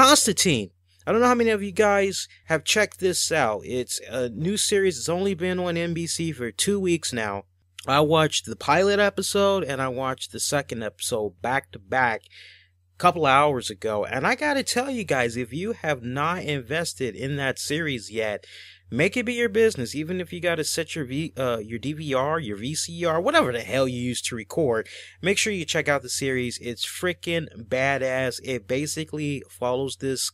Constantine. I don't know how many of you guys have checked this out. It's a new series. It's only been on NBC for 2 weeks now. I watched the pilot episode and I watched the second episode back to back a couple of hours ago. And I gotta tell you guys, if you have not invested in that series yet, make it be your business. Even if you gotta set your DVR, your VCR, whatever the hell you use to record, make sure you check out the series. It's freaking badass. It basically follows this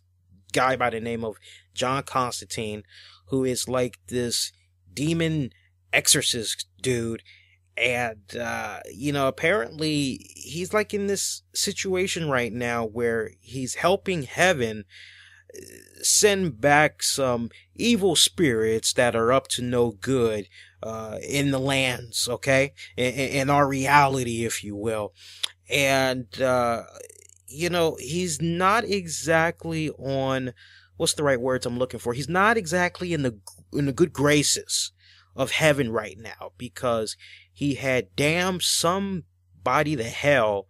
guy by the name of John Constantine, who is like this demon exorcist dude. And, apparently he's like in this situation right now where he's helping heaven send back some evil spirits that are up to no good in the lands, okay? In our reality, if you will. And, he's not exactly on, what's the right words I'm looking for? He's not exactly in the good graces of heaven right now, because he had damned somebody to hell,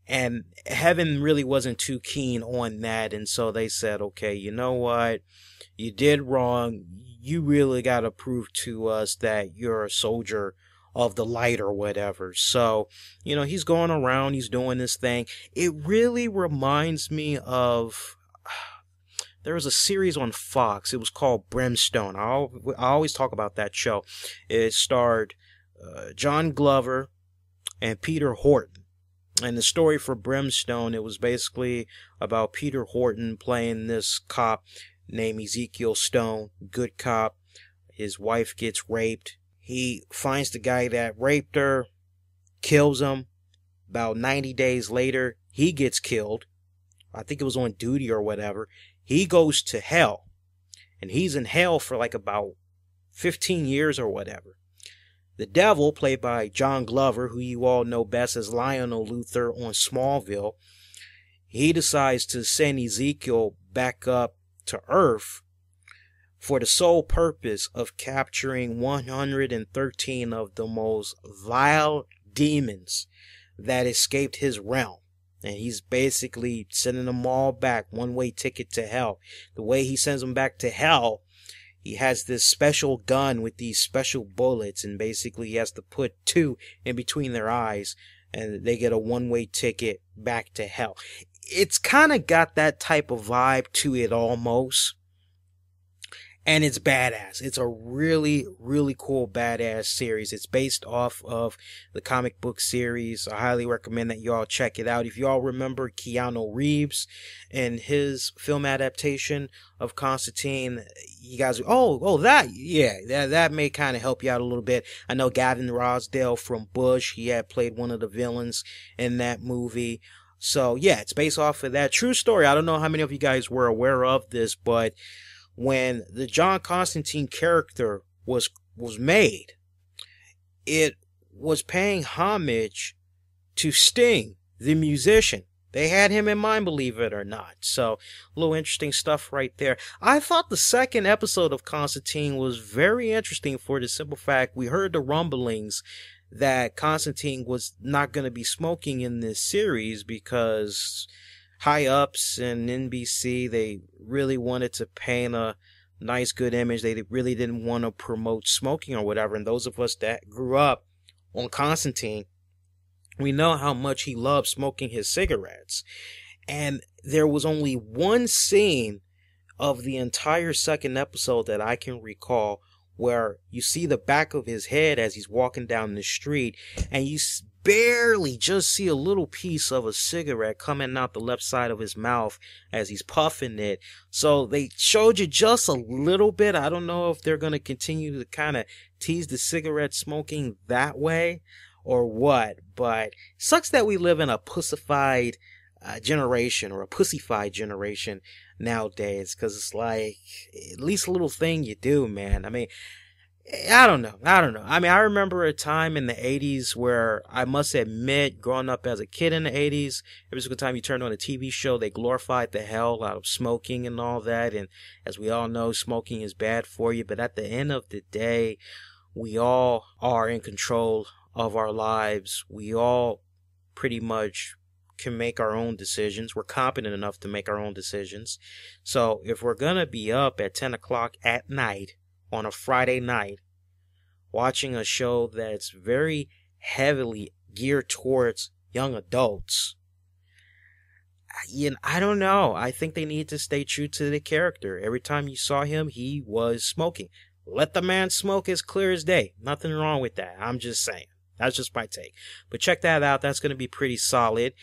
and heaven really wasn't too keen on that. And so they said, okay, you know what? You did wrong. You really got to prove to us that you're a soldier of the light or whatever. So, he's going around, he's doing this thing. It really reminds me of, there was a series on Fox. It was called Brimstone. I always talk about that show. It starred John Glover and Peter Horton. And the story for Brimstone, it was basically about Peter Horton playing this cop named Ezekiel Stone, good cop. His wife gets raped. He finds the guy that raped her, kills him. About 90 days later, he gets killed. I think it was on duty or whatever. He goes to hell. And he's in hell for like about 15 years or whatever. The devil, played by John Glover, who you all know best as Lionel Luthor on Smallville, he decides to send Ezekiel back up to Earth for the sole purpose of capturing 113 of the most vile demons that escaped his realm. And he's basically sending them all back, one-way ticket to hell. The way he sends them back to hell, he has this special gun with these special bullets, and basically he has to put 2 in between their eyes, and they get a one-way ticket back to hell. It's kind of got that type of vibe to it almost. And it's badass. It's a really, really cool, badass series. It's based off of the comic book series. I highly recommend that y'all check it out. If y'all remember Keanu Reeves and his film adaptation of Constantine, you guys, that may kind of help you out a little bit. I know Gavin Rossdale from Bush, he had played one of the villains in that movie. So yeah, it's based off of that true story. I don't know how many of you guys were aware of this, but when the John Constantine character was made, it was paying homage to Sting, the musician. They had him in mind, believe it or not. So, a little interesting stuff right there. I thought the second episode of Constantine was very interesting for the simple fact we heard the rumblings that Constantine was not going to be smoking in this series because high-ups and NBC, they really wanted to paint a nice, good image. They really didn't want to promote smoking or whatever. And those of us that grew up on Constantine, we know how much he loved smoking his cigarettes. And there was only one scene of the entire second episode that I can recall where you see the back of his head as he's walking down the street, and you barely just see a little piece of a cigarette coming out the left side of his mouth as he's puffing it. So they showed you just a little bit. I don't know if they're going to continue to kind of tease the cigarette smoking that way or what, but sucks that we live in a pussified generation, or a pussified generation nowadays, because it's like, at least a little thing you do, man. I mean, I don't know. I mean, I remember a time in the 80s where I must admit, growing up as a kid in the 80s, every single time you turned on a TV show, they glorified the hell out of smoking and all that. And as we all know, smoking is bad for you. But at the end of the day, we all are in control of our lives. We all pretty much can make our own decisions. We're competent enough to make our own decisions. So if we're going to be up at 10 o'clock at night on a Friday night watching a show that's very heavily geared towards young adults, I don't know. I think they need to stay true to the character. Every time you saw him, he was smoking. Let the man smoke as clear as day. Nothing wrong with that. I'm just saying. That's just my take. But check that out. That's going to be pretty solid.